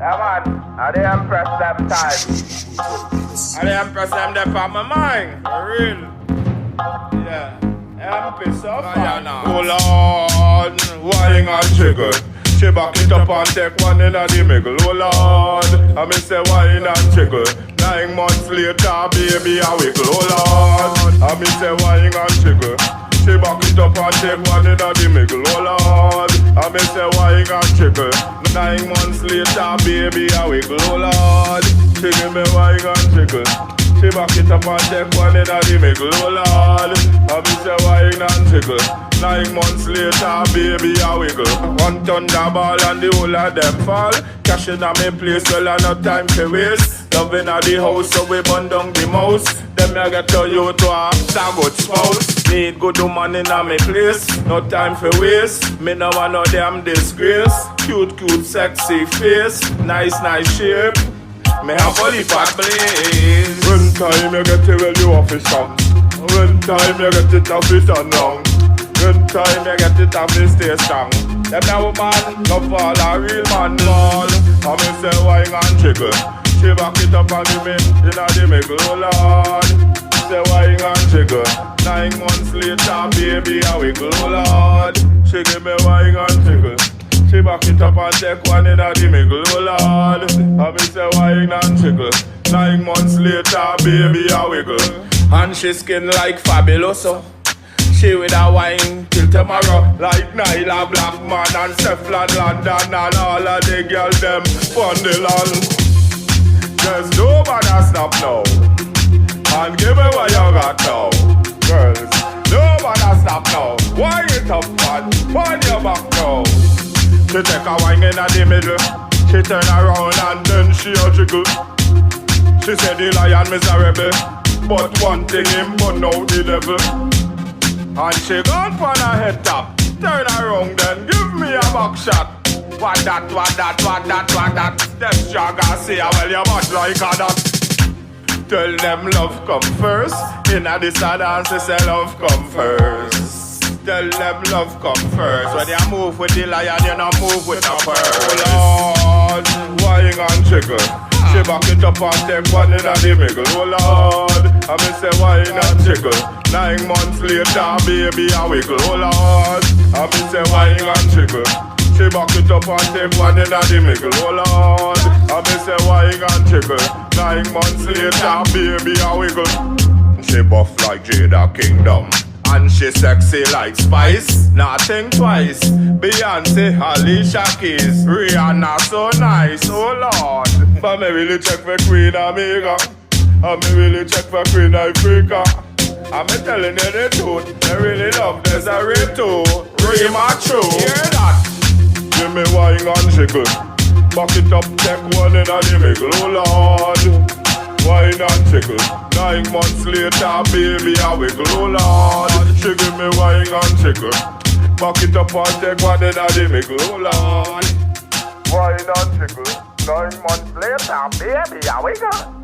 Yeah, man. I dey impress them time. I dey impress them there for my mind. For real. Yeah. I'm pissed off. Oh Lord, wine and jiggle. She back it up and take one in the middle. Oh Lord, I me say wine and jiggle. 9 months later, baby, I wiggle. Oh Lord, I me say wine and jiggle. She back it up and take one in the middle. Oh Lord, I me say wine and jiggle. 9 months later, baby, I wiggle. Oh Lord, she give me wine and jiggle. She back it up and take one in the middle. Oh Lord, I me say wine and jiggle. 9 months later, baby, I wiggle. One thunderball and the whole of them fall. Cash in a me place, well, I no time to waste. Loving at the house, so we burn down the mouse. Them I get to you to a good spouse. Need good woman in a me place, no time for waste. Me no want no damn disgrace. Cute, cute, sexy face, nice, nice shape. Me have only fat place. When time you get it, well, you off it strong. When time you get it, off it on long. When time you get it, off it stay strong. Them now man, love all a real man ball. I me say wine and jiggle. She back it up and give me inna the middle, oh Lord. Say wine and jiggle. 9 months later, baby, I wiggle, oh Lord. She give me wine and jiggle. She back it up and take one inna the middle, oh Lord. I me say wine and jiggle. 9 months later, baby, I wiggle. And she skin like fabuloso. She with a wine till tomorrow. Like Nyla Blackman and Stefflon London and all of the girls them on the land. There's nobody stop now. And give me what you got now. Girls, nobody stop now. Wine it up, man. On your back now. She take a wine in the middle. She turn around and then she a jiggle. She said the lion miserable, but one thing him burn out the devil. And she gone for a head top. Turn around then give me a back shot. What that, what that, what that, what that. Them jagger say, well, you much like a that. Tell them love come first. In a this dance, they say love come first. Tell them love come first. When you move with the lion, you not move with the bird. Oh Lord, wine and jiggle. She back it up and take one in the middle. Oh Lord, I me say wine and jiggle. 9 months later, baby, I wiggle. Oh Lord, I me say wine and jiggle. She back it up and take one in the middle. Oh Lord, I me say wine and jiggle. 9 months later, baby, I wiggle. She buff like Jada Kingdom, and she sexy like Spice. Nothing twice. Beyonce, Alicia Keys, Rihanna so nice. Oh Lord, but me really check for Queen Amiga, and me really check for Queen Africa. I'm telling you the truth, I really love Desiree too. Rima true. Hear that? Give me wine and jiggle. Back it up, take one in the middle. Oh Lord, wine and jiggle. 9 months later, baby, I wiggle. Oh Lord, she give me wine and jiggle. Back it up and take one in the middle. Oh Lord, wine and jiggle. 9 months later, baby, I wiggle.